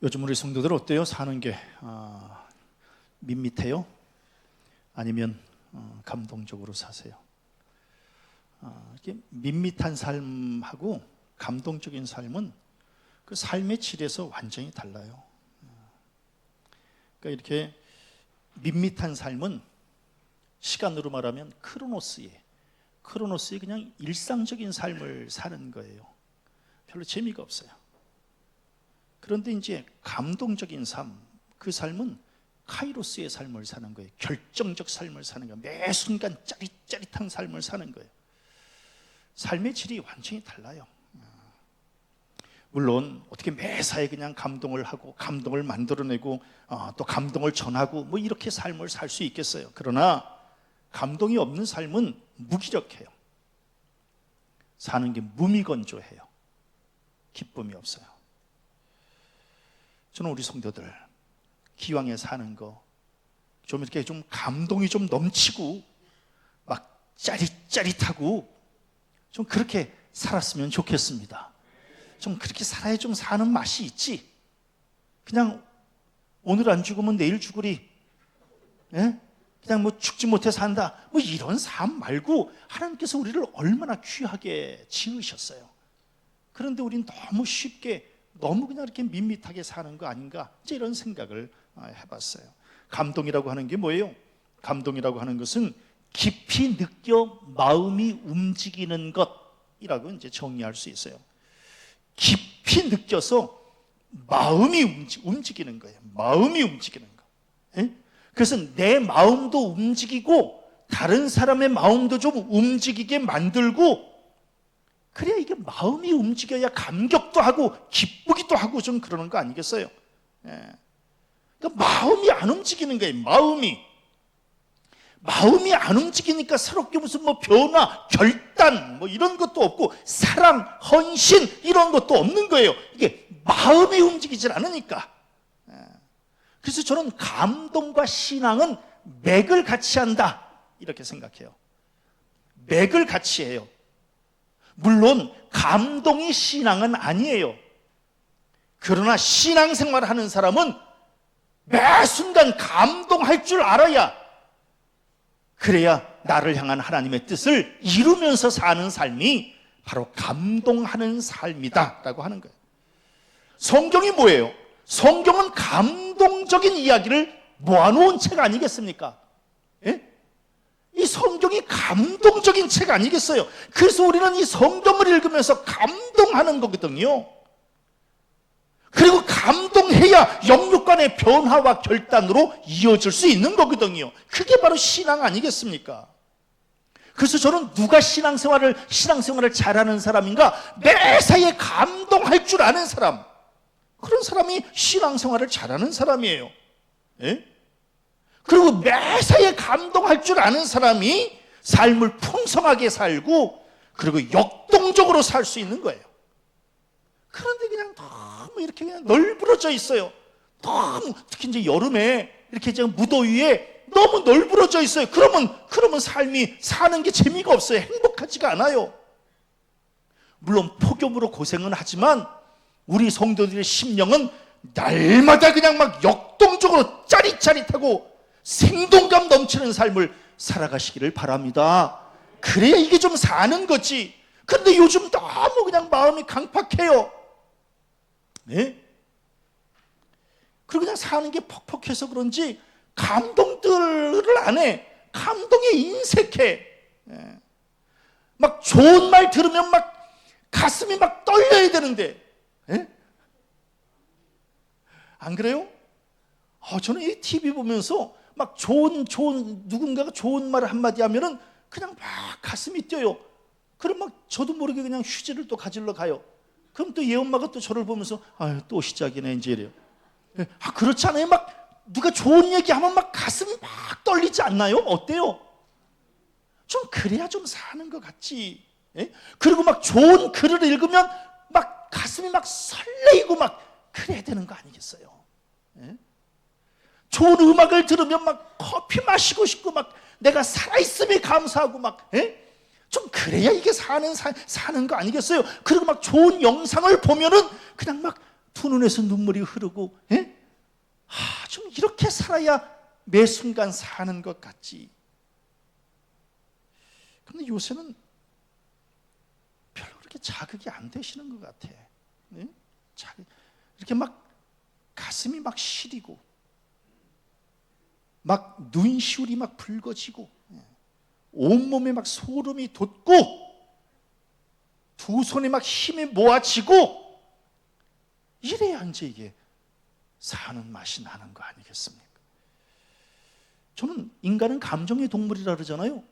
요즘 우리 성도들 어때요? 사는 게 밋밋해요? 아니면 감동적으로 사세요? 이렇게 밋밋한 삶하고 감동적인 삶은 그 삶의 질에서 완전히 달라요. 그러니까 이렇게 밋밋한 삶은 시간으로 말하면 크로노스의 그냥 일상적인 삶을 사는 거예요. 별로 재미가 없어요. 그런데 이제 감동적인 삶, 그 삶은 카이로스의 삶을 사는 거예요. 결정적 삶을 사는 거예요. 매 순간 짜릿짜릿한 삶을 사는 거예요. 삶의 질이 완전히 달라요. 물론 어떻게 매사에 그냥 감동을 하고 감동을 만들어내고 또 감동을 전하고 뭐 이렇게 삶을 살 수 있겠어요. 그러나 감동이 없는 삶은 무기력해요. 사는 게 무미건조해요. 기쁨이 없어요. 저는 우리 성도들 기왕에 사는 거 좀 이렇게 좀 감동이 좀 넘치고 막 짜릿짜릿하고 좀 그렇게 살았으면 좋겠습니다. 좀 그렇게 살아야 좀 사는 맛이 있지. 그냥 오늘 안 죽으면 내일 죽으리. 예? 그냥 뭐 죽지 못해 산다. 뭐 이런 삶 말고 하나님께서 우리를 얼마나 귀하게 지으셨어요. 그런데 우린 너무 쉽게 너무 그냥 이렇게 밋밋하게 사는 거 아닌가? 이제 이런 생각을 해봤어요. 감동이라고 하는 게 뭐예요? 감동이라고 하는 것은 깊이 느껴 마음이 움직이는 것이라고 이제 정의할 수 있어요. 깊이 느껴서 마음이 움직이는 거예요. 마음이 움직이는 거. 예? 그래서 내 마음도 움직이고 다른 사람의 마음도 좀 움직이게 만들고, 그래야 이게 마음이 움직여야 감격도 하고 기쁘기도 하고 좀 그러는 거 아니겠어요? 예. 그러니까 마음이 안 움직이는 거예요. 마음이 안 움직이니까 새롭게 무슨 뭐 변화, 결단 뭐 이런 것도 없고 사랑, 헌신 이런 것도 없는 거예요. 이게 마음이 움직이질 않으니까. 그래서 저는 감동과 신앙은 맥을 같이 한다 이렇게 생각해요. 맥을 같이 해요. 물론 감동이 신앙은 아니에요. 그러나 신앙생활을 하는 사람은 매 순간 감동할 줄 알아야, 그래야 나를 향한 하나님의 뜻을 이루면서 사는 삶이 바로 감동하는 삶이다 라고 하는 거예요. 성경이 뭐예요? 성경은 감동적인 이야기를 모아놓은 책 아니겠습니까? 예? 이 성경이 감동적인 책 아니겠어요? 그래서 우리는 이 성경을 읽으면서 감동하는 거거든요. 그리고 감동해야 영육 간의 변화와 결단으로 이어질 수 있는 거거든요. 그게 바로 신앙 아니겠습니까? 그래서 저는 누가 신앙생활을 잘하는 사람인가? 매사에 감동할 줄 아는 사람, 그런 사람이 신앙생활을 잘하는 사람이에요. 예? 그리고 매사에 감동할 줄 아는 사람이 삶을 풍성하게 살고 그리고 역동적으로 살 수 있는 거예요. 그런데 그냥 너무 이렇게 그냥 널브러져 있어요. 너무 특히 이제 여름에 이렇게 이제 무더위에 너무 널브러져 있어요. 그러면 삶이 사는 게 재미가 없어요. 행복하지가 않아요. 물론 폭염으로 고생은 하지만 우리 성도들의 심령은 날마다 그냥 막 역동적으로 짜릿짜릿하고 생동감 넘치는 삶을 살아가시기를 바랍니다. 그래야 이게 좀 사는 거지. 근데 요즘 너무 그냥 마음이 강팍해요. 네? 그리고 그냥 사는 게 퍽퍽해서 그런지 감동들을 안 해. 감동에 인색해. 네. 막 좋은 말 들으면 막 가슴이 막 떨려야 되는데, 네? 안 그래요? 저는 이 TV 보면서 막 누군가가 좋은 말 한마디 하면은 그냥 막 가슴이 뛰어요. 그럼 막 저도 모르게 그냥 휴지를 또 가지러 가요. 그럼 또 얘 엄마가 또 저를 보면서 또 시작이네 이제 이래요. 그렇지 않아요? 막 누가 좋은 얘기하면 막 가슴이 막 떨리지 않나요? 어때요? 좀 그래야 좀 사는 것 같지. 예? 그리고 막 좋은 글을 읽으면 막 가슴이 막 설레이고 막 그래야 되는 거 아니겠어요? 예? 좋은 음악을 들으면 막 커피 마시고 싶고 막 내가 살아있음에 감사하고 막 좀 그래야 이게 사는 거 아니겠어요? 그리고 막 좋은 영상을 보면은 그냥 막 두 눈에서 눈물이 흐르고, 예? 좀 이렇게 살아야 매 순간 사는 것 같지. 그런데 요새는 별로 그렇게 자극이 안 되시는 것 같아. 예? 이렇게 막 가슴이 막 시리고, 막 눈시울이 막 붉어지고, 온몸에 막 소름이 돋고, 두 손에 막 힘이 모아지고, 이래야 이제 이게 사는 맛이 나는 거 아니겠습니까? 저는 인간은 감정의 동물이라 그러잖아요.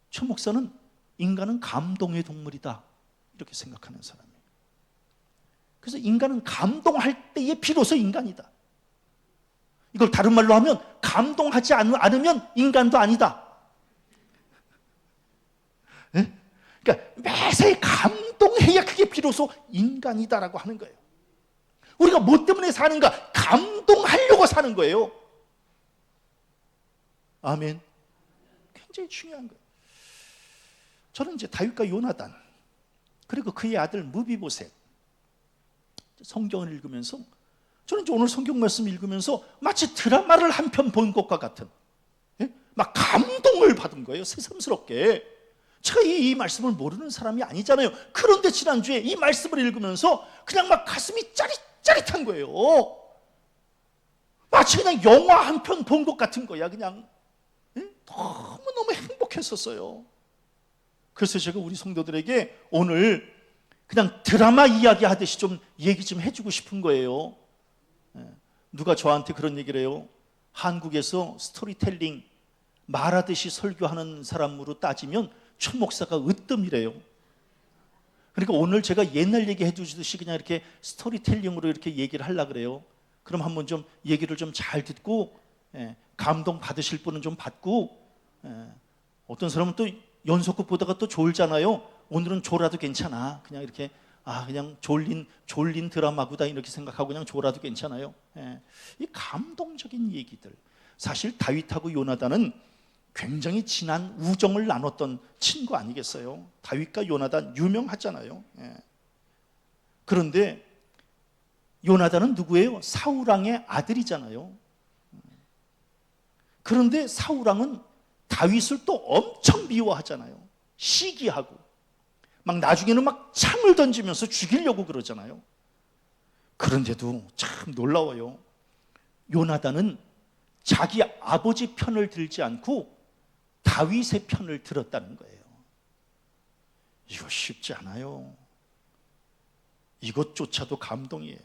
최 목사는 인간은 감동의 동물이다, 이렇게 생각하는 사람이에요. 그래서 인간은 감동할 때에 비로소 인간이다. 이걸 다른 말로 하면 감동하지 않으면 인간도 아니다. 네? 그러니까 매사에 감동해야 그게 비로소 인간이다라고 하는 거예요. 우리가 뭐 때문에 사는가? 감동하려고 사는 거예요. 아멘. 굉장히 중요한 거예요. 저는 이제 다윗과 요나단, 그리고 그의 아들 무비보셋, 성경을 읽으면서, 저는 이제 오늘 성경 말씀 읽으면서 마치 드라마를 한 편 본 것과 같은, 예? 막 감동을 받은 거예요. 새삼스럽게. 제가 이 말씀을 모르는 사람이 아니잖아요. 그런데 지난주에 이 말씀을 읽으면서 그냥 막 가슴이 짜릿짜릿한 거예요. 마치 그냥 영화 한 편 본 것 같은 거야. 그냥, 예? 너무너무 행복했었어요. 그래서 제가 우리 성도들에게 오늘 그냥 드라마 이야기 하듯이 좀 얘기 좀 해주고 싶은 거예요. 누가 저한테 그런 얘기를 해요. 한국에서 스토리텔링, 말하듯이 설교하는 사람으로 따지면 최 목사가 으뜸이래요. 그러니까 오늘 제가 옛날 얘기 해주듯이 그냥 이렇게 스토리텔링으로 이렇게 얘기를 하려고 그래요. 그럼 한번 좀 얘기를 좀 잘 듣고, 감동 받으실 분은 좀 받고, 어떤 사람은 또 연속극 보다가 또 졸잖아요. 오늘은 졸아도 괜찮아. 그냥 이렇게, 그냥 졸린 드라마구다 이렇게 생각하고 그냥 졸아도 괜찮아요. 이 감동적인 얘기들. 사실 다윗하고 요나단은 굉장히 진한 우정을 나눴던 친구 아니겠어요? 다윗과 요나단 유명하잖아요. 그런데 요나단은 누구예요? 사울왕의 아들이잖아요. 그런데 사울왕은 다윗을 또 엄청 미워하잖아요. 시기하고 막 나중에는 막 창을 던지면서 죽이려고 그러잖아요. 그런데도 참 놀라워요. 요나단은 자기 아버지 편을 들지 않고 다윗의 편을 들었다는 거예요. 이거 쉽지 않아요. 이것조차도 감동이에요.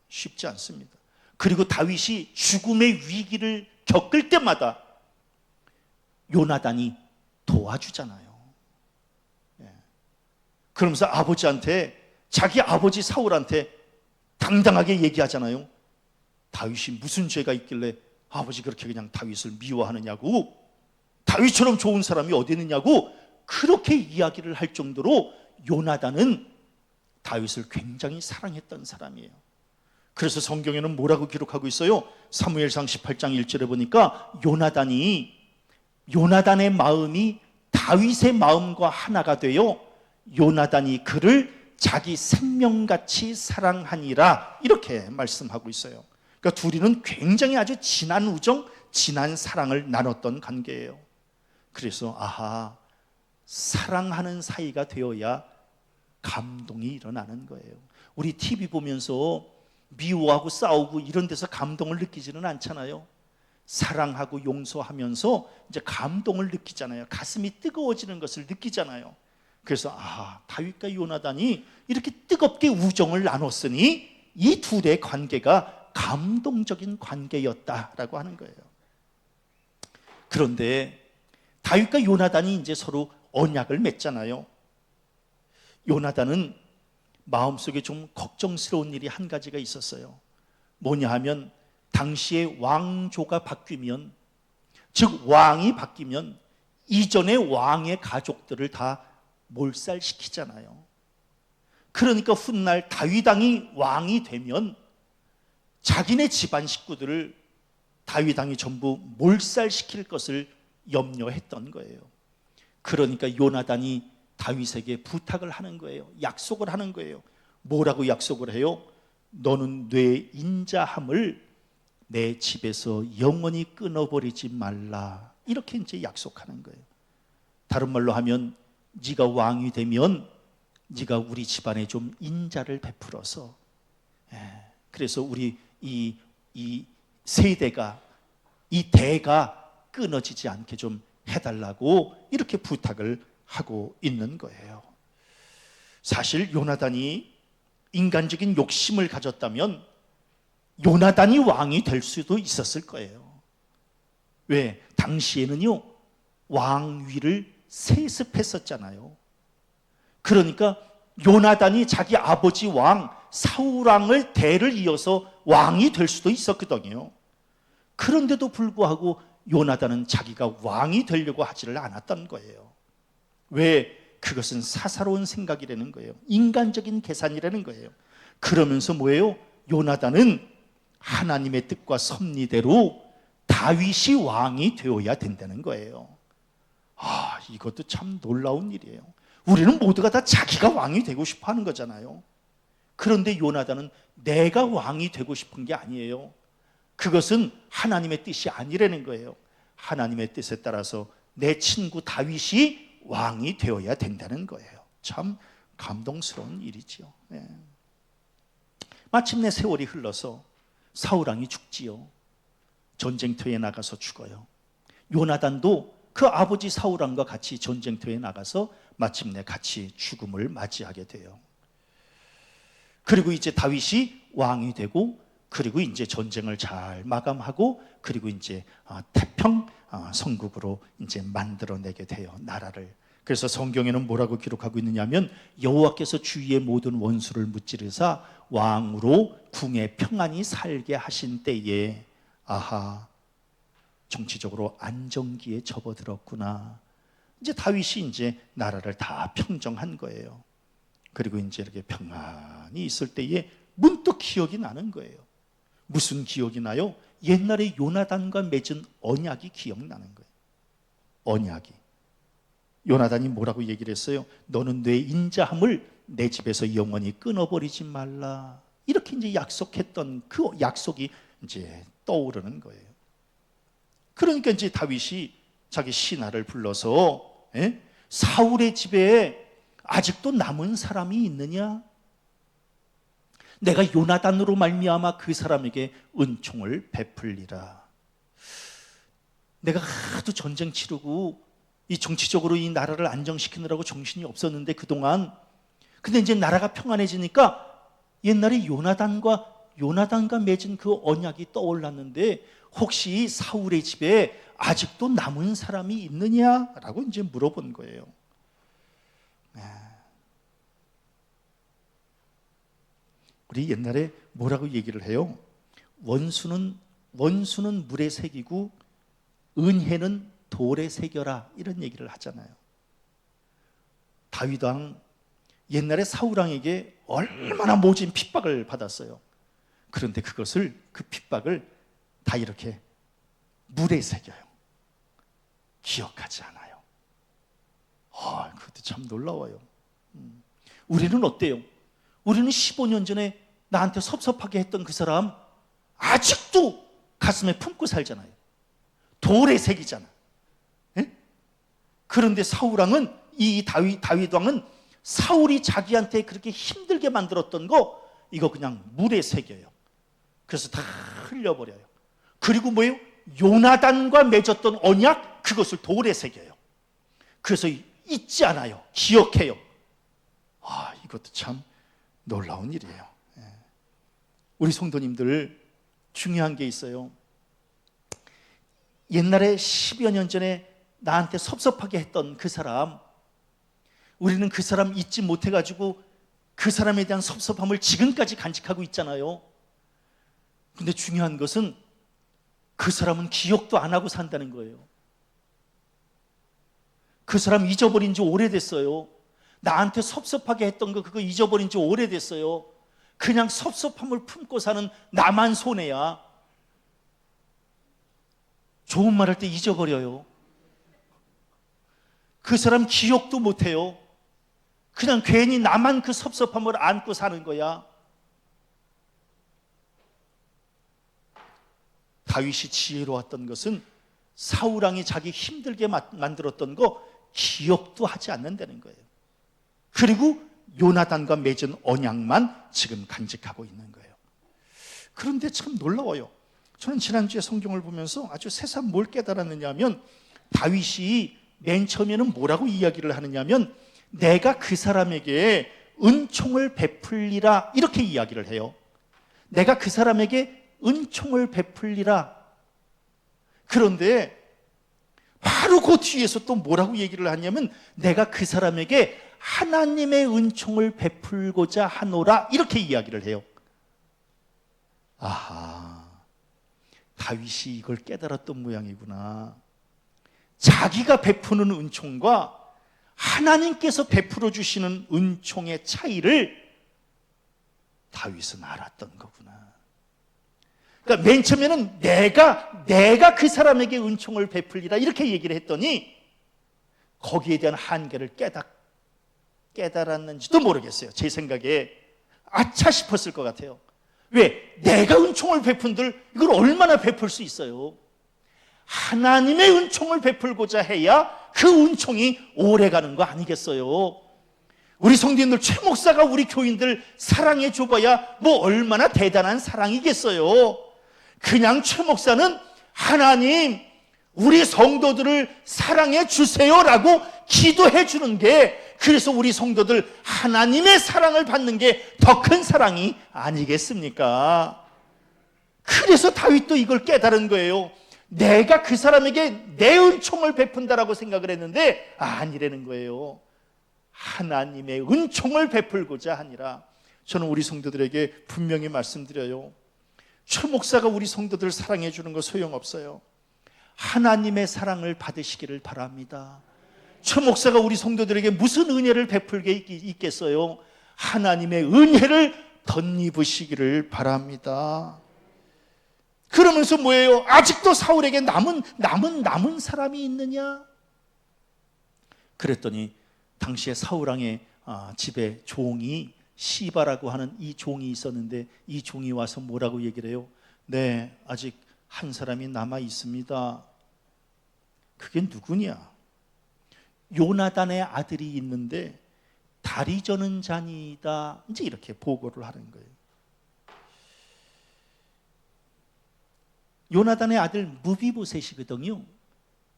쉽지 않습니다. 그리고 다윗이 죽음의 위기를 겪을 때마다 요나단이 도와주잖아요. 그러면서 아버지한테, 자기 아버지 사울한테 당당하게 얘기하잖아요. 다윗이 무슨 죄가 있길래 아버지 그렇게 그냥 다윗을 미워하느냐고, 다윗처럼 좋은 사람이 어디 있느냐고 그렇게 이야기를 할 정도로 요나단은 다윗을 굉장히 사랑했던 사람이에요. 그래서 성경에는 뭐라고 기록하고 있어요? 사무엘상 18장 1절에 보니까 요나단의 마음이 다윗의 마음과 하나가 되어 요나단이 그를 자기 생명같이 사랑하니라, 이렇게 말씀하고 있어요. 그러니까 둘이는 굉장히 아주 진한 우정, 진한 사랑을 나눴던 관계예요. 그래서 사랑하는 사이가 되어야 감동이 일어나는 거예요. 우리 TV 보면서 미워하고 싸우고 이런 데서 감동을 느끼지는 않잖아요. 사랑하고 용서하면서 이제 감동을 느끼잖아요. 가슴이 뜨거워지는 것을 느끼잖아요. 그래서 다윗과 요나단이 이렇게 뜨겁게 우정을 나눴으니 이 둘의 관계가 감동적인 관계였다라고 하는 거예요. 그런데 다윗과 요나단이 이제 서로 언약을 맺잖아요. 요나단은 마음속에 좀 걱정스러운 일이 한 가지가 있었어요. 뭐냐 하면 당시에 왕조가 바뀌면, 즉 왕이 바뀌면 이전의 왕의 가족들을 다 몰살시키잖아요. 그러니까 훗날 다윗왕이 왕이 되면 자기네 집안 식구들을 다윗왕이 전부 몰살시킬 것을 염려했던 거예요. 그러니까 요나단이 다윗에게 부탁을 하는 거예요. 약속을 하는 거예요. 뭐라고 약속을 해요? 너는 내 인자함을 내 집에서 영원히 끊어버리지 말라. 이렇게 이제 약속하는 거예요. 다른 말로 하면 네가 왕이 되면 네가 우리 집안에 좀 인자를 베풀어서, 그래서 우리 이 세대가, 이 대가 끊어지지 않게 좀 해달라고 이렇게 부탁을 하고 있는 거예요. 사실 요나단이 인간적인 욕심을 가졌다면 요나단이 왕이 될 수도 있었을 거예요. 왜? 당시에는요, 왕위를 세습했었잖아요. 그러니까 요나단이 자기 아버지 왕 사울왕을 대를 이어서 왕이 될 수도 있었거든요. 그런데도 불구하고 요나단은 자기가 왕이 되려고 하지를 않았던 거예요. 왜? 그것은 사사로운 생각이라는 거예요. 인간적인 계산이라는 거예요. 그러면서 뭐예요? 요나단은 하나님의 뜻과 섭리대로 다윗이 왕이 되어야 된다는 거예요. 이것도 참 놀라운 일이에요. 우리는 모두가 다 자기가 왕이 되고 싶어 하는 거잖아요. 그런데 요나단은 내가 왕이 되고 싶은 게 아니에요. 그것은 하나님의 뜻이 아니라는 거예요. 하나님의 뜻에 따라서 내 친구 다윗이 왕이 되어야 된다는 거예요. 참 감동스러운 일이지요. 마침내 세월이 흘러서 사울왕이 죽지요. 전쟁터에 나가서 죽어요. 요나단도 그 아버지 사울왕과 같이 전쟁터에 나가서 마침내 같이 죽음을 맞이하게 돼요. 그리고 이제 다윗이 왕이 되고, 그리고 이제 전쟁을 잘 마감하고, 그리고 이제 태평 성국으로 이제 만들어내게 돼요, 나라를. 그래서 성경에는 뭐라고 기록하고 있느냐면, 여호와께서 주위의 모든 원수를 무찌르사 왕으로 궁에 평안히 살게 하신 때에, 아하, 정치적으로 안정기에 접어들었구나. 이제 다윗이 이제 나라를 다 평정한 거예요. 그리고 이제 이렇게 평안히 있을 때에 문득 기억이 나는 거예요. 무슨 기억이 나요? 옛날에 요나단과 맺은 언약이 기억나는 거예요. 언약이. 요나단이 뭐라고 얘기를 했어요? 너는 내 인자함을 내 집에서 영원히 끊어버리지 말라. 이렇게 이제 약속했던 그 약속이 이제 떠오르는 거예요. 그러니까 이제 다윗이 자기 신하를 불러서, 사울의 집에 아직도 남은 사람이 있느냐? 내가 요나단으로 말미암아 그 사람에게 은총을 베풀리라. 내가 하도 전쟁 치르고 이 정치적으로 이 나라를 안정시키느라고 정신이 없었는데 그동안, 근데 이제 나라가 평안해지니까 옛날에 요나단과 맺은 그 언약이 떠올랐는데, 혹시 사울의 집에 아직도 남은 사람이 있느냐라고 이제 물어본 거예요. 우리 옛날에 뭐라고 얘기를 해요? 원수는 물에 새기고 은혜는 돌에 새겨라, 이런 얘기를 하잖아요. 다윗 왕 옛날에 사울 왕에게 얼마나 모진 핍박을 받았어요. 그런데 그 핍박을 다 이렇게 물에 새겨요. 기억하지 않아요. 그것도 참 놀라워요. 우리는 어때요? 우리는 15년 전에 나한테 섭섭하게 했던 그 사람 아직도 가슴에 품고 살잖아요. 돌에 새기잖아. 그런데 사울왕은, 이 다윗 왕은 사울이 자기한테 그렇게 힘들게 만들었던 거, 이거 그냥 물에 새겨요. 그래서 다 흘려버려요. 그리고 뭐예요? 요나단과 맺었던 언약, 그것을 돌에 새겨요. 그래서 잊지 않아요. 기억해요. 이것도 참 놀라운 일이에요. 우리 성도님들, 중요한 게 있어요. 옛날에 10여 년 전에 나한테 섭섭하게 했던 그 사람, 우리는 그 사람 잊지 못해가지고 그 사람에 대한 섭섭함을 지금까지 간직하고 있잖아요. 근데 중요한 것은 그 사람은 기억도 안 하고 산다는 거예요. 그 사람 잊어버린 지 오래됐어요. 나한테 섭섭하게 했던 거, 그거 잊어버린 지 오래됐어요. 그냥 섭섭함을 품고 사는 나만 손해야. 좋은 말 할 때 잊어버려요. 그 사람 기억도 못해요. 그냥 괜히 나만 그 섭섭함을 안고 사는 거야. 다윗이 지혜로웠던 것은 사울왕이 자기 힘들게 만들었던 거 기억도 하지 않는다는 거예요. 그리고 요나단과 맺은 언약만 지금 간직하고 있는 거예요. 그런데 참 놀라워요. 저는 지난주에 성경을 보면서 아주 새삼 뭘 깨달았느냐 하면, 다윗이 맨 처음에는 뭐라고 이야기를 하느냐면, 내가 그 사람에게 은총을 베풀리라, 이렇게 이야기를 해요. 내가 그 사람에게 은총을 베풀리라. 그런데 바로 그 뒤에서 또 뭐라고 얘기를 하냐면, 내가 그 사람에게 하나님의 은총을 베풀고자 하노라, 이렇게 이야기를 해요. 아하, 다윗이 이걸 깨달았던 모양이구나. 자기가 베푸는 은총과 하나님께서 베풀어 주시는 은총의 차이를 다윗은 알았던 거구나. 그러니까 맨 처음에는 내가 그 사람에게 은총을 베풀리라, 이렇게 얘기를 했더니 거기에 대한 한계를 깨달았는지도 모르겠어요. 제 생각에 아차 싶었을 것 같아요. 왜? 내가 은총을 베푼들 이걸 얼마나 베풀 수 있어요? 하나님의 은총을 베풀고자 해야 그 은총이 오래가는 거 아니겠어요? 우리 성도님들, 최 목사가 우리 교인들 사랑해 줘봐야 뭐 얼마나 대단한 사랑이겠어요? 그냥 최 목사는 하나님, 우리 성도들을 사랑해 주세요라고 기도해 주는 게, 그래서 우리 성도들 하나님의 사랑을 받는 게 더 큰 사랑이 아니겠습니까? 그래서 다윗도 이걸 깨달은 거예요. 내가 그 사람에게 내 은총을 베푼다라고 생각을 했는데 아니라는 거예요. 하나님의 은총을 베풀고자 하니라. 저는 우리 성도들에게 분명히 말씀드려요. 최 목사가 우리 성도들 사랑해 주는 거 소용없어요. 하나님의 사랑을 받으시기를 바랍니다. 최 목사가 우리 성도들에게 무슨 은혜를 베풀게 있겠어요? 하나님의 은혜를 덧입으시기를 바랍니다. 그러면서 뭐예요? 아직도 사울에게 남은 사람이 있느냐? 그랬더니 당시에 사울왕의 집에 종이, 시바라고 하는 이 종이 있었는데, 이 종이 와서 뭐라고 얘기를 해요? 네, 아직 한 사람이 남아 있습니다. 그게 누구냐? 요나단의 아들이 있는데 다리 저는 자니이다, 이제 이렇게 보고를 하는 거예요. 요나단의 아들 무비보셋이거든요.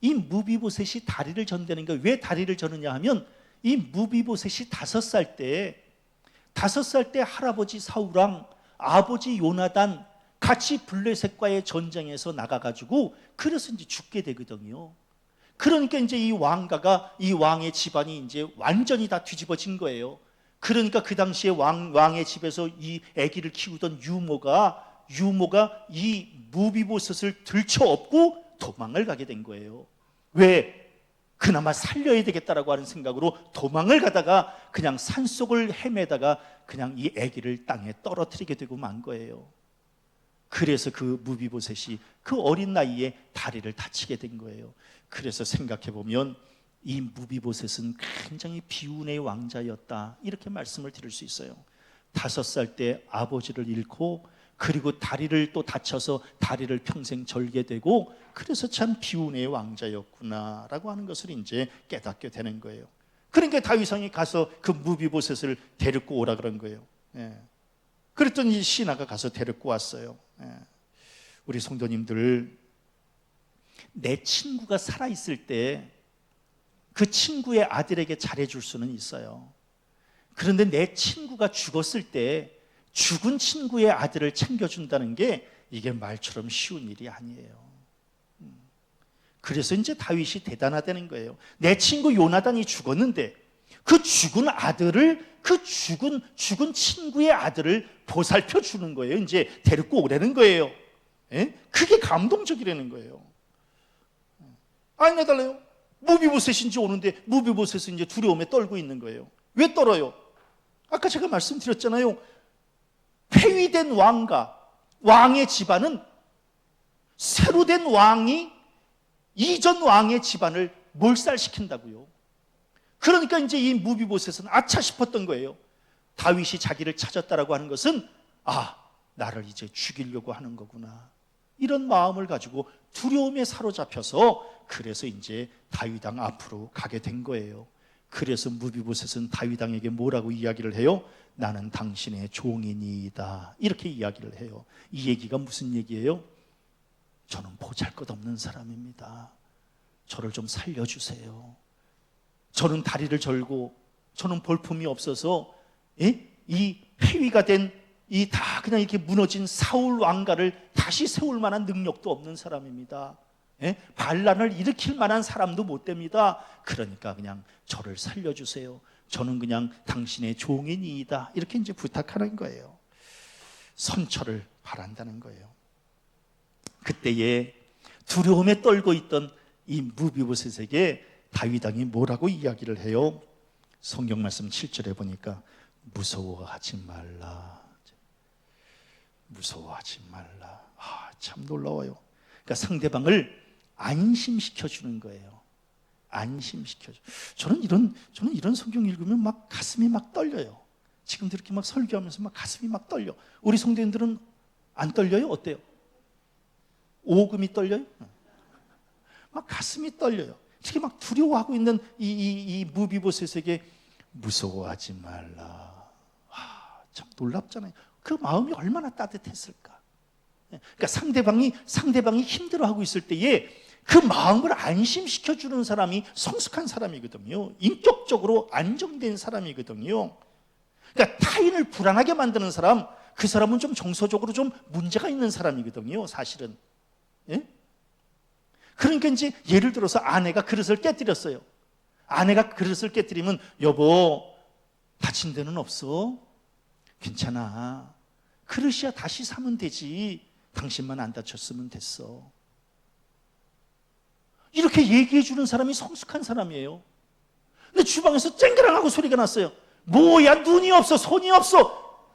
이 무비보셋이 다리를 전다는 게, 왜 다리를 저느냐 하면, 이 무비보셋이 5살 때 할아버지 사울왕, 아버지 요나단 같이 블레셋과의 전쟁에서 나가가지고 그래서 이제 죽게 되거든요. 그러니까 이제 이 왕의 집안이 이제 완전히 다 뒤집어진 거예요. 그러니까 그 당시에 왕의 집에서 이 아기를 키우던 유모가 이 무비보셋을 들쳐업고 도망을 가게 된 거예요. 왜? 그나마 살려야 되겠다라고 하는 생각으로 도망을 가다가 그냥 산속을 헤매다가 그냥 이 아기를 땅에 떨어뜨리게 되고 만 거예요. 그래서 그 무비보셋이 그 어린 나이에 다리를 다치게 된 거예요. 그래서 생각해 보면 이 무비보셋은 굉장히 비운의 왕자였다, 이렇게 말씀을 드릴 수 있어요. 5살 때 아버지를 잃고, 그리고 다리를 또 다쳐서 다리를 평생 절게 되고, 그래서 참 비운의 왕자였구나라고 하는 것을 이제 깨닫게 되는 거예요. 그러니까 다윗왕이 가서 그 무비보셋을 데리고 오라 그런 거예요. 그랬더니 시나가 가서 데리고 왔어요. 우리 성도님들, 내 친구가 살아있을 때 그 친구의 아들에게 잘해줄 수는 있어요. 그런데 내 친구가 죽었을 때 죽은 친구의 아들을 챙겨준다는 게 이게 말처럼 쉬운 일이 아니에요. 그래서 이제 다윗이 대단하다는 거예요. 내 친구 요나단이 죽었는데 그 죽은 아들을, 그 죽은 친구의 아들을 보살펴 주는 거예요. 이제 데리고 오라는 거예요. 그게 감동적이라는 거예요. 안 해달래요. 무비보셋이 이제 오는데 무비보셋은 이제 두려움에 떨고 있는 거예요. 왜 떨어요? 아까 제가 말씀드렸잖아요. 폐위된 왕의 집안은 새로 된 왕이 이전 왕의 집안을 몰살시킨다고요. 그러니까 이제 이 무비보셋은 아차 싶었던 거예요. 다윗이 자기를 찾았다라고 하는 것은 나를 이제 죽이려고 하는 거구나. 이런 마음을 가지고 두려움에 사로잡혀서 그래서 이제 다윗 왕 앞으로 가게 된 거예요. 그래서 무비보셋은 다윗 왕에게 뭐라고 이야기를 해요? 나는 당신의 종이니이다. 이렇게 이야기를 해요. 이 얘기가 무슨 얘기예요? 저는 보잘것없는 사람입니다. 저를 좀 살려주세요. 저는 다리를 절고 저는 볼품이 없어서 이 폐위가 된 이 다 그냥 이렇게 무너진 사울 왕가를 다시 세울 만한 능력도 없는 사람입니다. 반란을 일으킬 만한 사람도 못 됩니다. 그러니까 그냥 저를 살려주세요. 저는 그냥 당신의 종이니이다. 이렇게 이제 부탁하는 거예요. 선처를 바란다는 거예요. 그때에 두려움에 떨고 있던 이 무비보셋에게 다윗 왕이 뭐라고 이야기를 해요? 성경 말씀 7절에 보니까 무서워하지 말라. 무서워하지 말라. 참 놀라워요. 그러니까 상대방을 안심시켜 주는 거예요. 안심시켜 줘. 저는 이런 성경 읽으면 막 가슴이 막 떨려요. 지금도 이렇게 막 설교하면서 막 가슴이 막 떨려. 우리 성도님들은 안 떨려요? 어때요? 오금이 떨려요? 막 가슴이 떨려요. 이렇게 막 두려워하고 있는 이 무비보셋에게 무서워하지 말라. 참 놀랍잖아요. 그 마음이 얼마나 따뜻했을까. 그러니까 상대방이 힘들어하고 있을 때에 그 마음을 안심시켜주는 사람이 성숙한 사람이거든요. 인격적으로 안정된 사람이거든요. 그러니까 타인을 불안하게 만드는 사람, 그 사람은 좀 정서적으로 좀 문제가 있는 사람이거든요, 사실은. 그러니까 이제 예를 들어서 아내가 그릇을 깨뜨렸어요. 아내가 그릇을 깨뜨리면 여보, 다친 데는 없어? 괜찮아. 그릇이야 다시 사면 되지. 당신만 안 다쳤으면 됐어. 이렇게 얘기해 주는 사람이 성숙한 사람이에요. 근데 주방에서 쨍그랑하고 소리가 났어요. 뭐야, 눈이 없어, 손이 없어.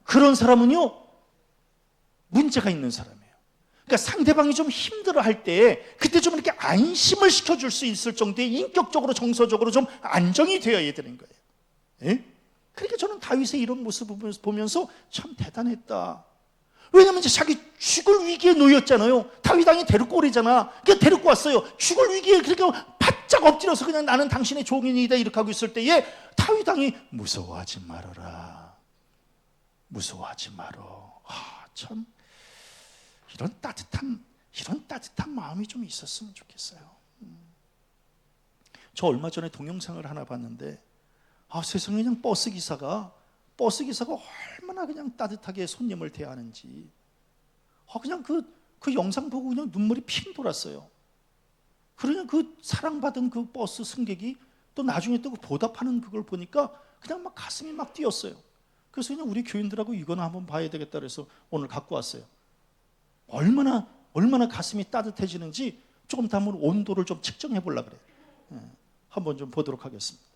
그런 사람은요, 문제가 있는 사람이에요. 그러니까 상대방이 좀 힘들어할 때 그때 좀 이렇게 안심을 시켜줄 수 있을 정도의 인격적으로 정서적으로 좀 안정이 되어야 되는 거예요. 그러니까 저는 다윗의 이런 모습을 보면서 참 대단했다. 왜냐하면 이제 자기 죽을 위기에 놓였잖아요. 다윗 왕이 데리고 오래잖아. 그러니까 데리고 왔어요. 죽을 위기에 그러니까 바짝 엎드려서 그냥 나는 당신의 종이다 이렇게 하고 있을 때에 다윗 왕이 무서워하지 말아라. 무서워하지 말어. 참 이런 따뜻한 마음이 좀 있었으면 좋겠어요. 저 얼마 전에 동영상을 하나 봤는데 세상에 그냥 버스 기사가 얼마나 그냥 따뜻하게 손님을 대하는지 그냥 그 영상 보고 그냥 눈물이 핑 돌았어요. 그러냐 그 사랑받은 그 버스 승객이 또 나중에 또 보답하는 그걸 보니까 그냥 막 가슴이 막 뛰었어요. 그래서 그냥 우리 교인들하고 이거는 한번 봐야 되겠다 그래서 오늘 갖고 왔어요. 얼마나 가슴이 따뜻해지는지 조금 더 한번 온도를 좀 측정해 보려고 그래요. 한번 좀 보도록 하겠습니다.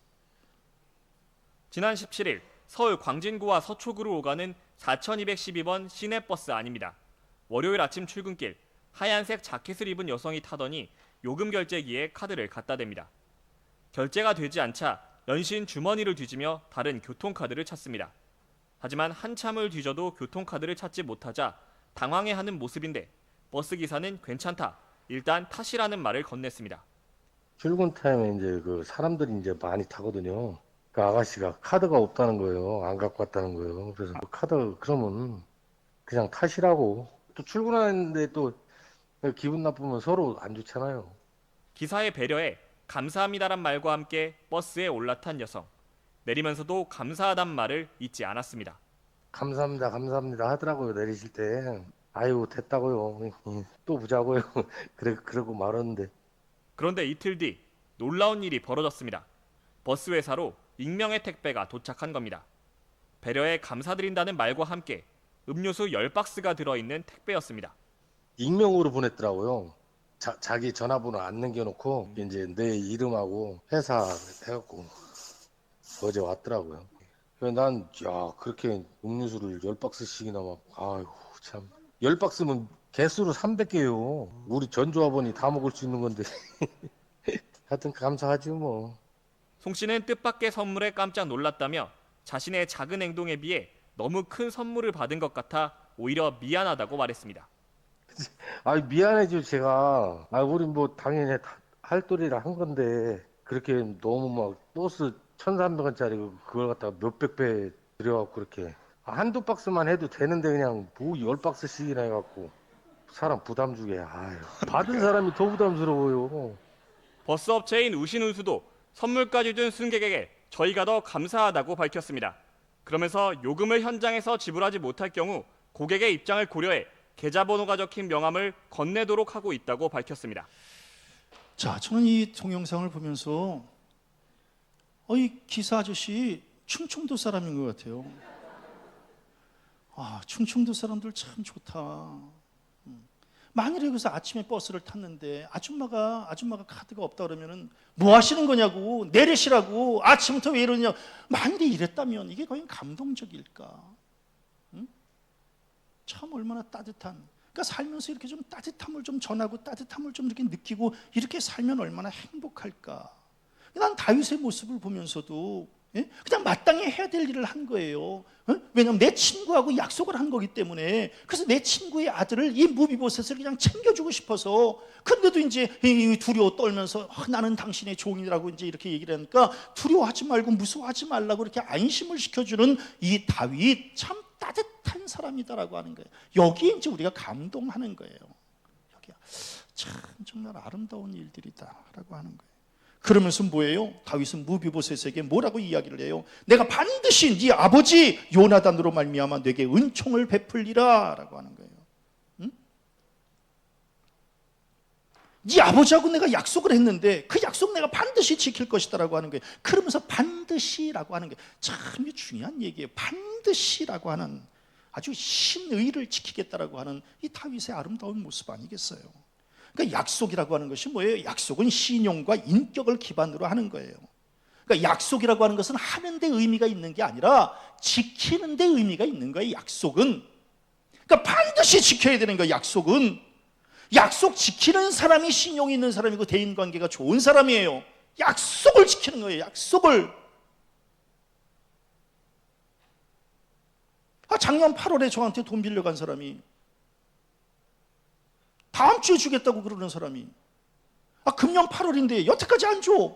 지난 17일 서울 광진구와 서초구로 오가는 4212번 시내버스 안입니다. 월요일 아침 출근길 하얀색 자켓을 입은 여성이 타더니 요금 결제기에 카드를 갖다 댑니다. 결제가 되지 않자 연신 주머니를 뒤지며 다른 교통카드를 찾습니다. 하지만 한참을 뒤져도 교통카드를 찾지 못하자 당황해하는 모습인데 버스기사는 괜찮다, 일단 타시라는 말을 건넸습니다. 출근 타임에 이제 그 사람들이 이제 많이 타거든요. 그 아가씨가 카드가 없다는 거예요. 안 갖고 왔다는 거예요. 그래서 그 카드 그러면 그냥 타시라고. 또 출근하는데 또 기분 나쁘면 서로 안 좋잖아요. 기사의 배려에 감사합니다란 말과 함께 버스에 올라탄 여성. 내리면서도 감사하단 말을 잊지 않았습니다. 감사합니다 하더라고요. 내리실 때. 아유 됐다고요. 또 보자고요. 그러고 말았는데. 그런데 이틀 뒤 놀라운 일이 벌어졌습니다. 버스 회사로 익명의 택배가 도착한 겁니다. 배려에 감사드린다는 말과 함께 음료수 10박스가 들어있는 택배였습니다. 익명으로 보냈더라고요. 자기 전화번호 안 남겨놓고 이제 내 이름하고 회사 해갖고 어제 왔더라고요. 난 그렇게 음료수를 10박스씩이나 막 아유 참 10박스면 개수로 300개요. 우리 전조합원이 다 먹을 수 있는 건데 하여튼 감사하지 뭐. 송 씨는 뜻밖의 선물에 깜짝 놀랐다며 자신의 작은 행동에 비해 너무 큰 선물을 받은 것 같아 오히려 미안하다고 말했습니다. 아, 미안해죠, 제가. 아, 우리 뭐 당연히 할 도리를 한 건데 그렇게 너무 막 소스 1,300원짜리 그걸 갖다가 몇백 배 들여갖고 그렇게 한두 박스만 해도 되는데 그냥 뭐 10박스씩이나 해갖고 사람 부담 주게. 아유, 받은 사람이 더 부담스러워요. 버스업체인 우신운수도 선물까지 준 승객에게 저희가 더 감사하다고 밝혔습니다. 그러면서 요금을 현장에서 지불하지 못할 경우 고객의 입장을 고려해 계좌번호가 적힌 명함을 건네도록 하고 있다고 밝혔습니다. 자, 저는 이 동영상을 보면서 이 기사 아저씨 충청도 사람인 것 같아요. 아, 충청도 사람들 참 좋다. 만일에 여기서 아침에 버스를 탔는데 아줌마가 카드가 없다 그러면은 뭐 하시는 거냐고, 내리시라고, 아침부터 왜 이러냐. 만일에 이랬다면 이게 과연 감동적일까? 응? 참 얼마나 따뜻한. 그러니까 살면서 이렇게 좀 따뜻함을 좀 전하고 따뜻함을 좀 이렇게 느끼고 이렇게 살면 얼마나 행복할까? 난 다윗의 모습을 보면서도 그냥 마땅히 해야 될 일을 한 거예요. 왜냐하면 내 친구하고 약속을 한 거기 때문에. 그래서 내 친구의 아들을 이 무비보셋을 그냥 챙겨주고 싶어서. 근데도 이제 두려워 떨면서 나는 당신의 종이라고 이제 이렇게 얘기를 하니까 두려워하지 말고 무서워하지 말라고 이렇게 안심을 시켜주는 이 다윗 참 따뜻한 사람이다라고 하는 거예요. 여기에 이제 우리가 감동하는 거예요. 여기야 참 정말 아름다운 일들이다라고 하는 거예요. 그러면서 뭐예요? 다윗은 무비보셋에게 뭐라고 이야기를 해요? 내가 반드시 네 아버지 요나단으로 말미암아 내게 은총을 베풀리라라고 하는 거예요. 응? 네 아버지하고 내가 약속을 했는데 그 약속 내가 반드시 지킬 것이다라고 하는 거예요. 그러면서 반드시라고 하는 게 참 중요한 얘기예요. 반드시라고 하는 아주 신의를 지키겠다라고 하는 이 다윗의 아름다운 모습 아니겠어요? 그러니까 약속이라고 하는 것이 뭐예요? 약속은 신용과 인격을 기반으로 하는 거예요. 그러니까 약속이라고 하는 것은 하는 데 의미가 있는 게 아니라 지키는 데 의미가 있는 거예요. 약속은. 그러니까 반드시 지켜야 되는 거예요. 약속은. 약속 지키는 사람이 신용이 있는 사람이고 대인관계가 좋은 사람이에요. 약속을 지키는 거예요. 약속을. 작년 8월에 저한테 돈 빌려간 사람이 다음 주에 주겠다고 그러는 사람이 금년 8월인데 여태까지 안 줘.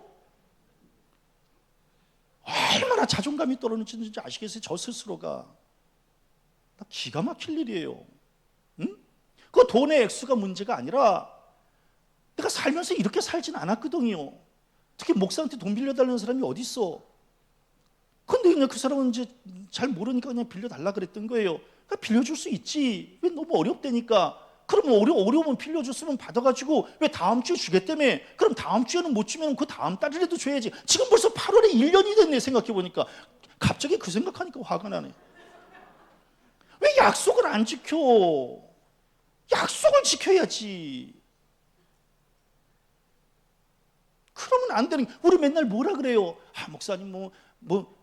얼마나 자존감이 떨어지는지 아시겠어요? 저 스스로가. 기가 막힐 일이에요. 응? 그 돈의 액수가 문제가 아니라 내가 살면서 이렇게 살진 않았거든요. 특히 목사한테 돈 빌려달라는 사람이 어디 있어? 근데 그냥 그 사람은 이제 잘 모르니까 그냥 빌려달라 그랬던 거예요. 그러니까 빌려줄 수 있지. 왜 너무 어렵다니까. 그러면 어려우면 빌려줬으면 받아가지고 왜 다음 주에 주겠다며. 그럼 다음 주에는 못 주면 그 다음 달이라도 줘야지. 지금 벌써 8월에 1년이 됐네. 생각해보니까 갑자기 그 생각하니까 화가 나네. 왜 약속을 안 지켜? 약속을 지켜야지. 그러면 안 되는. 우리 맨날 뭐라 그래요? 목사님 뭐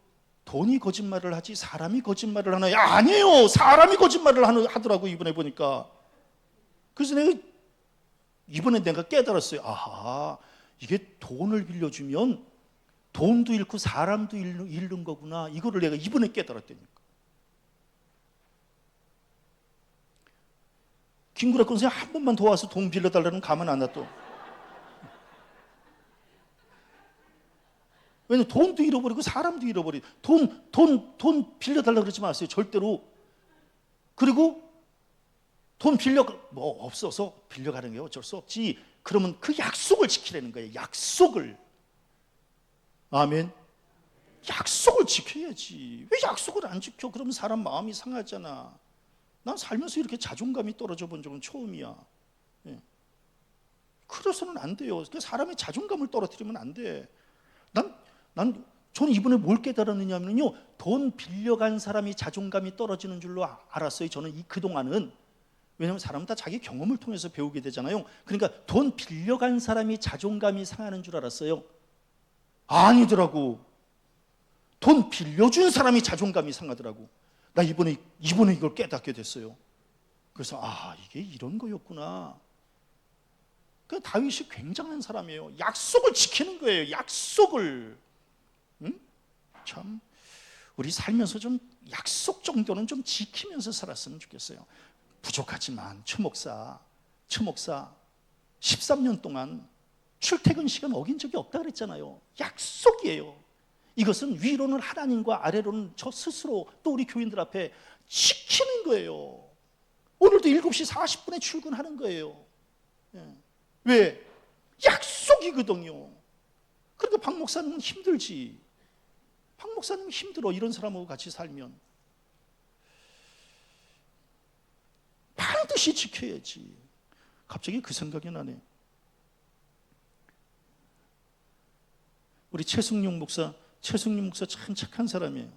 돈이 거짓말을 하지 사람이 거짓말을 하나요? 아니에요. 사람이 거짓말을 하더라고 이번에 보니까. 그래서 이번에 내가 깨달았어요. 아하, 이게 돈을 빌려주면 돈도 잃고 사람도 잃는 거구나. 이거를 내가 이번에 깨달았다니까. 김구라 권생 한 번만 도와서 돈 빌려달라는 가만 안 놔둬. 왜냐면 돈도 잃어버리고 사람도 잃어버리고. 돈 빌려달라 그러지 마세요. 절대로. 그리고 돈 없어서 빌려가는 게 어쩔 수 없지. 그러면 그 약속을 지키라는 거예요. 약속을. 아멘. 약속을 지켜야지. 왜 약속을 안 지켜? 그러면 사람 마음이 상하잖아. 난 살면서 이렇게 자존감이 떨어져 본 적은 처음이야. 예. 그래서는 안 돼요. 사람의 자존감을 떨어뜨리면 안 돼. 저는 이번에 뭘 깨달았느냐면요, 돈 빌려간 사람이 자존감이 떨어지는 줄로 알았어요. 저는 그동안은. 왜냐하면 사람은 다 자기 경험을 통해서 배우게 되잖아요. 그러니까 돈 빌려간 사람이 자존감이 상하는 줄 알았어요. 아니더라고. 돈 빌려준 사람이 자존감이 상하더라고. 나 이번에 이걸 깨닫게 됐어요. 그래서 이게 이런 거였구나. 그 다윗이 굉장한 사람이에요. 약속을 지키는 거예요. 약속을. 참 우리 살면서 좀 약속 정도는 좀 지키면서 살았으면 좋겠어요. 부족하지만 최 목사 13년 동안 출퇴근 시간 어긴 적이 없다 그랬잖아요. 약속이에요. 이것은 위로는 하나님과 아래로는 저 스스로 또 우리 교인들 앞에 지키는 거예요. 오늘도 7시 40분에 출근하는 거예요. 왜? 약속이거든요. 그러니까 박 목사님은 힘들지. 박 목사님은 힘들어. 이런 사람하고 같이 살면 반드시 지켜야지. 갑자기 그 생각이 나네. 우리 최승용 목사 참 착한 사람이에요.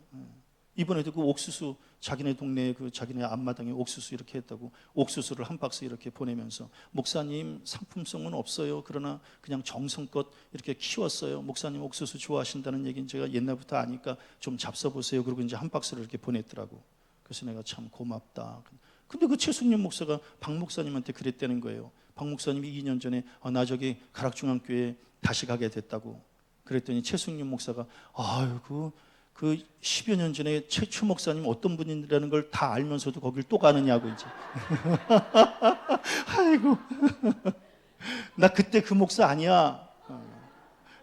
이번에도 그 옥수수 자기네 동네에 그 자기네 앞마당에 옥수수 이렇게 했다고 옥수수를 한 박스 이렇게 보내면서 목사님 상품성은 없어요. 그러나 그냥 정성껏 이렇게 키웠어요. 목사님 옥수수 좋아하신다는 얘기는 제가 옛날부터 아니까 좀 잡숴보세요. 그리고 이제 한 박스를 이렇게 보냈더라고. 그래서 내가 참 고맙다. 근데 그 최승용 목사가 박 목사님한테 그랬다는 거예요. 박 목사님이 2년 전에 나 저기 가락중앙교회 다시 가게 됐다고. 그랬더니 최승용 목사가 아유 그 10여 년 전에 최 목사님 어떤 분이라는 걸 다 알면서도 거길 또 가느냐고 이제. 아이고. 나 그때 그 목사 아니야.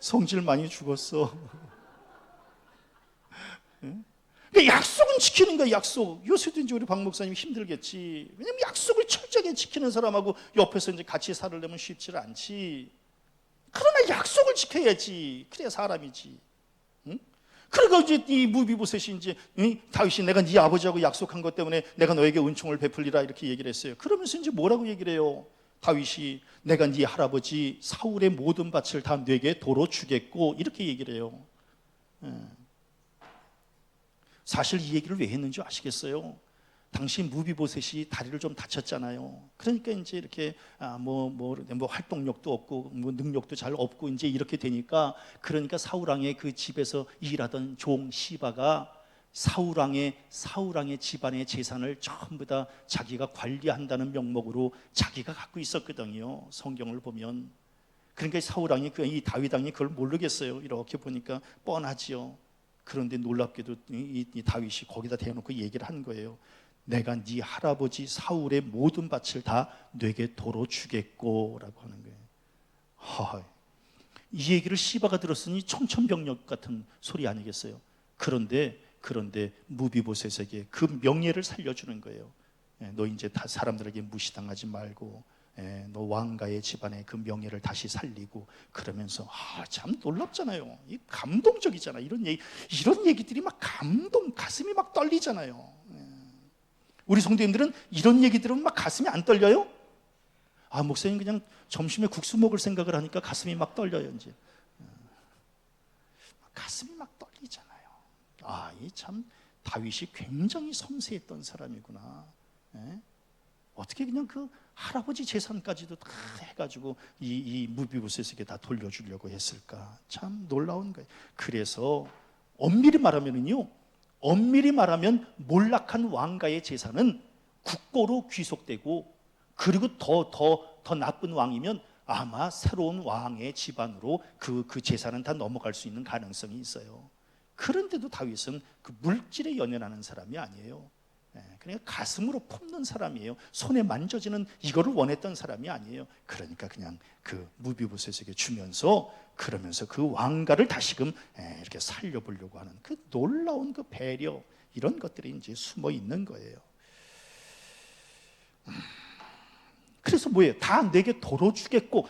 성질 많이 죽었어. 그러니까 약속은 지키는 거야. 약속. 요새도 이제 우리 박 목사님이 힘들겠지. 왜냐면 약속을 철저하게 지키는 사람하고 옆에서 이제 같이 살으려면 쉽지 않지. 그러나 약속을 지켜야지. 그래야 사람이지. 응? 그러니까 이제 이 무비보셋이 이제 다윗이 내가 네 아버지하고 약속한 것 때문에 내가 너에게 은총을 베풀리라 이렇게 얘기를 했어요. 그러면서 이제 뭐라고 얘기를 해요? 다윗이 내가 네 할아버지 사울의 모든 밭을 다 네게 도로 주겠고 이렇게 얘기를 해요. 사실 이 얘기를 왜 했는지 아시겠어요? 당시 무비보셋이 다리를 좀 다쳤잖아요. 그러니까 이제 이렇게 뭐 활동력도 없고 뭐 능력도 잘 없고 이제 이렇게 되니까 그러니까 사울왕의 그 집에서 일하던 종 시바가 사울왕의 집안의 재산을 전부 다 자기가 관리한다는 명목으로 자기가 갖고 있었거든요. 성경을 보면. 그러니까 사울왕이 이 다윗왕이 그걸 모르겠어요. 이렇게 보니까 뻔하지요. 그런데 놀랍게도 이 다윗이 거기다 대놓고 얘기를 한 거예요. 내가 네 할아버지 사울의 모든 밭을 다 네게 도로 주겠고 라고 하는 거예요. 이 얘기를 시바가 들었으니 청천벽력 같은 소리 아니겠어요? 그런데 무비보셋에게 그 명예를 살려주는 거예요. 너 이제 다 사람들에게 무시당하지 말고 너 왕가의 집안의 그 명예를 다시 살리고 그러면서 참 놀랍잖아요. 이 감동적이잖아. 이런 얘기들이 막 가슴이 막 떨리잖아요. 우리 성도님들은 이런 얘기 들으면 막 가슴이 안 떨려요? 목사님 그냥 점심에 국수 먹을 생각을 하니까 가슴이 막 떨려요. 이제 가슴이 막 떨리잖아요. 이 참 다윗이 굉장히 섬세했던 사람이구나. 어떻게 그냥 그 할아버지 재산까지도 다 해가지고 이 무비보셋에게 다 돌려주려고 했을까? 참 놀라운 거예요. 그래서 엄밀히 말하면 몰락한 왕가의 재산은 국고로 귀속되고 그리고 더 나쁜 왕이면 아마 새로운 왕의 집안으로 그 재산은 다 넘어갈 수 있는 가능성이 있어요. 그런데도 다윗은 그 물질에 연연하는 사람이 아니에요. 그러니까 가슴으로 품는 사람이에요. 손에 만져지는 이거를 원했던 사람이 아니에요. 그러니까 그냥 그 무비보셋에게 주면서 그러면서 그 왕가를 다시금 이렇게 살려보려고 하는 그 놀라운 그 배려, 이런 것들이 이제 숨어 있는 거예요. 그래서 뭐예요? 다 내게 도로 주겠고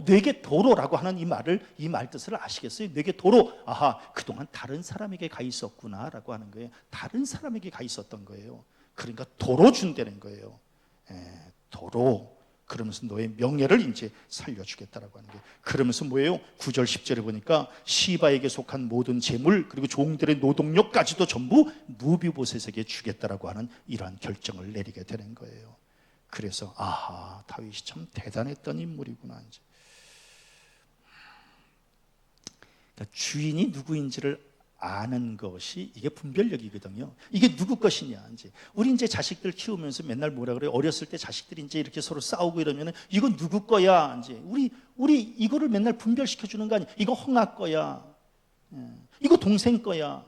내게 도로라고 하는 이 말 뜻을 아시겠어요? 내게 도로. 그동안 다른 사람에게 가 있었구나라고 하는 거예요. 다른 사람에게 가 있었던 거예요. 그러니까 도로 준다는 거예요. 도로. 그러면서 너의 명예를 이제 살려주겠다라고 하는 게. 그러면서 뭐예요? 9절 10절에 보니까 시바에게 속한 모든 재물 그리고 종들의 노동력까지도 전부 무비보셋에게 주겠다라고 하는 이러한 결정을 내리게 되는 거예요. 그래서 다윗이 참 대단했던 인물이구나. 이제. 그러니까 주인이 누구인지를 아는 것이 이게 분별력이거든요. 이게 누구 것이냐. 이제 우리 이제 자식들 키우면서 맨날 뭐라 그래요? 어렸을 때 자식들이 이제 이렇게 서로 싸우고 이러면은 이건 누구 거야? 이제 우리 이거를 맨날 분별시켜 주는 거 아니야? 이거 홍아 거야. 이거 동생 거야.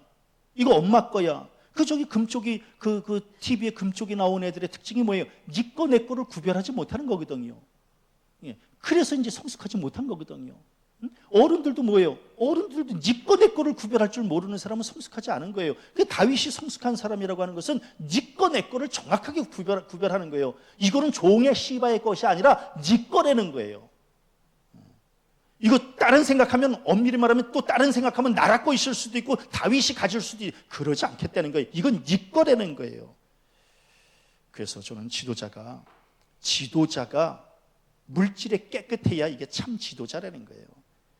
이거 엄마 거야. 저기 금쪽이 그 TV에 금쪽이 나온 애들의 특징이 뭐예요? 네 거 내 거를 구별하지 못하는 거거든요. 예. 그래서 이제 성숙하지 못한 거거든요. 어른들도 뭐예요? 어른들도 네 거 내 거를 구별할 줄 모르는 사람은 성숙하지 않은 거예요. 그 다윗이 성숙한 사람이라고 하는 것은 네 거 내 거를 정확하게 구별하는 거예요. 이거는 종의 시바의 것이 아니라 네 거라는 거예요. 이거 다른 생각하면, 엄밀히 말하면 또 다른 생각하면 나라 거 있을 수도 있고 다윗이 가질 수도 있고, 그러지 않겠다는 거예요. 이건 네 거라는 거예요. 그래서 저는 지도자가 물질에 깨끗해야 이게 참 지도자라는 거예요.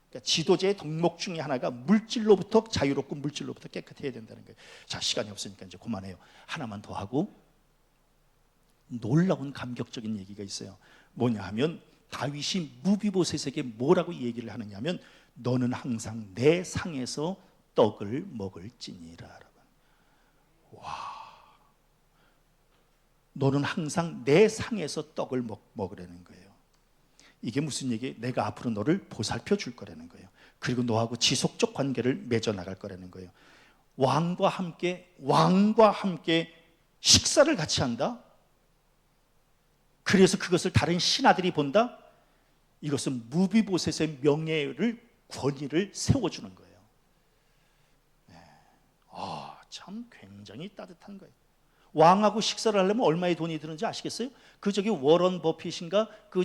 그러니까 지도자의 덕목 중에 하나가 물질로부터 자유롭고 물질로부터 깨끗해야 된다는 거예요. 자, 시간이 없으니까 이제 그만해요. 하나만 더 하고, 놀라운 감격적인 얘기가 있어요. 뭐냐 하면 다윗이 무비보셋에게 뭐라고 얘기를 하느냐 하면, 너는 항상 내 상에서 떡을 먹을지니라. 와, 너는 항상 내 상에서 떡을 먹으라는 거예요. 이게 무슨 얘기예요? 내가 앞으로 너를 보살펴 줄 거라는 거예요. 그리고 너하고 지속적 관계를 맺어 나갈 거라는 거예요. 왕과 함께 식사를 같이 한다? 그래서 그것을 다른 신하들이 본다? 이것은 무비보셋의 명예를, 권위를 세워주는 거예요. 네. 참 굉장히 따뜻한 거예요. 왕하고 식사를 하려면 얼마의 돈이 드는지 아시겠어요? 저기 워런 버핏인가? 그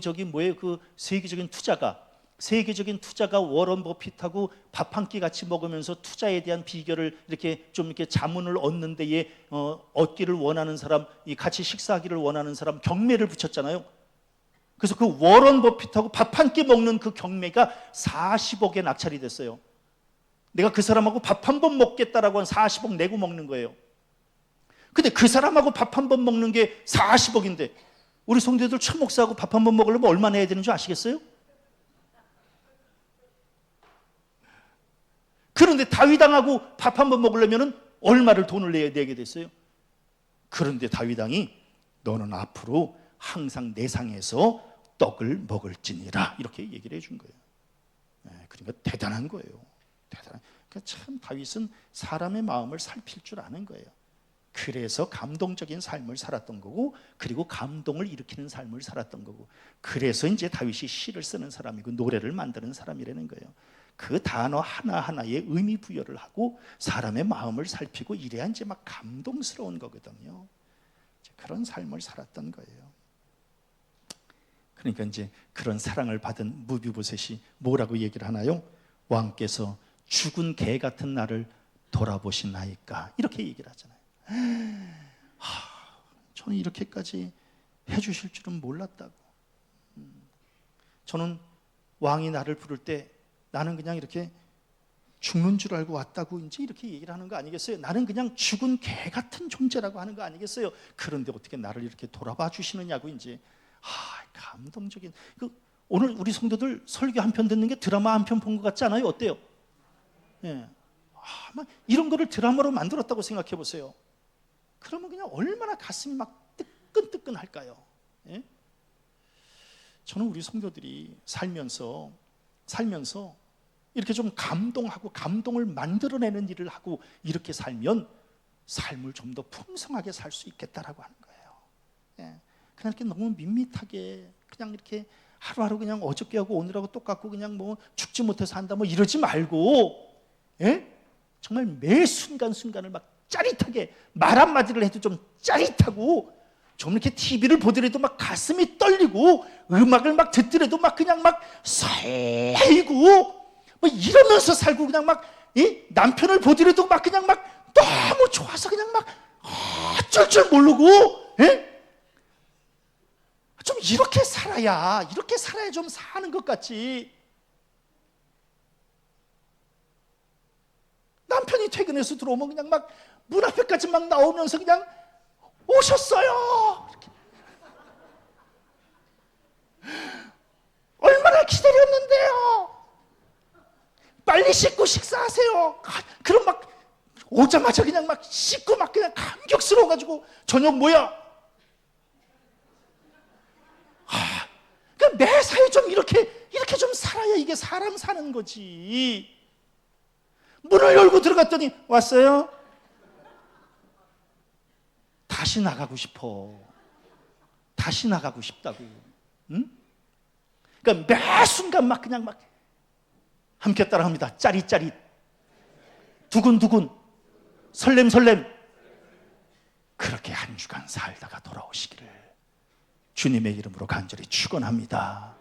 세계적인 투자가 워런 버핏하고 밥 한 끼 같이 먹으면서 투자에 대한 비결을 이렇게 자문을 얻는 데에 얻기를 원하는 사람, 같이 식사하기를 원하는 사람 경매를 붙였잖아요. 그래서 그 워런 버핏하고 밥 한 끼 먹는 그 경매가 40억에 낙찰이 됐어요. 내가 그 사람하고 밥 한 번 먹겠다라고 한 40억 내고 먹는 거예요. 근데 그 사람하고 밥 한 번 먹는 게 40억인데 우리 성도들 최 목사하고 밥 한 번 먹으려면 얼마 내야 되는 줄 아시겠어요? 그런데 다윗 왕하고 밥 한 번 먹으려면 얼마를 돈을 내게 됐어요? 그런데 다윗 왕이 너는 앞으로 항상 내 상에서 떡을 먹을지니라 이렇게 얘기를 해준 거예요. 그러니까 대단한 거예요. 그러니까 참 다윗은 사람의 마음을 살필 줄 아는 거예요. 그래서 감동적인 삶을 살았던 거고, 그리고 감동을 일으키는 삶을 살았던 거고, 그래서 이제 다윗이 시를 쓰는 사람이고 노래를 만드는 사람이라는 거예요. 그 단어 하나하나에 의미 부여를 하고 사람의 마음을 살피고 이래야 이제 막 감동스러운 거거든요. 그런 삶을 살았던 거예요. 그러니까 이제 그런 사랑을 받은 무비보셋이 뭐라고 얘기를 하나요? 왕께서 죽은 개 같은 나를 돌아보시나이까 이렇게 얘기를 하잖아요. 저는 이렇게까지 해주실 줄은 몰랐다고. 저는 왕이 나를 부를 때 나는 그냥 이렇게 죽는 줄 알고 왔다고 이제 이렇게 얘기를 하는 거 아니겠어요? 나는 그냥 죽은 개 같은 존재라고 하는 거 아니겠어요? 그런데 어떻게 나를 이렇게 돌아봐 주시느냐고 이제. 감동적인. 오늘 우리 성도들 설교 한 편 듣는 게 드라마 한 편 본 것 같지 않아요? 어때요? 예. 이런 거를 드라마로 만들었다고 생각해 보세요. 그러면 그냥 얼마나 가슴이 막 뜨끈뜨끈할까요? 예? 저는 우리 성도들이 살면서 이렇게 좀 감동하고 감동을 만들어내는 일을 하고 이렇게 살면 삶을 좀 더 풍성하게 살 수 있겠다라고 하는 거예요. 예. 그냥 이렇게 너무 밋밋하게 그냥 이렇게 하루하루 그냥 어저께하고 오늘하고 똑같고 그냥 뭐 죽지 못해서 한다 뭐 이러지 말고, 예? 정말 매 순간순간을 막 짜릿하게 말 한마디를 해도 좀 짜릿하고, 좀 이렇게 TV를 보더라도 막 가슴이 떨리고 음악을 막 듣더라도 막 그냥 막 설레이고 뭐 이러면서 살고, 그냥 막 남편을 보더라도 막 그냥 막 너무 좋아서 그냥 막 어쩔 줄 모르고, 예? 좀 이렇게 살아야 좀 사는 것 같지. 남편이 퇴근해서 들어오면 그냥 막 문 앞에까지 막 나오면서 그냥 오셨어요. 이렇게. 얼마나 기다렸는데요. 빨리 씻고 식사하세요. 그럼 막 오자마자 그냥 막 씻고 막 그냥 감격스러워가지고 저녁 뭐야? 그러니까 매사에 좀 이렇게 좀 살아야 이게 사람 사는 거지. 문을 열고 들어갔더니 왔어요? 다시 나가고 싶어. 다시 나가고 싶다고. 응? 그러니까 매 순간 막 그냥 막 함께 따라합니다. 짜릿짜릿, 두근두근, 설렘설렘. 그렇게 한 주간 살다가 돌아오시기를 주님의 이름으로 간절히 축원합니다.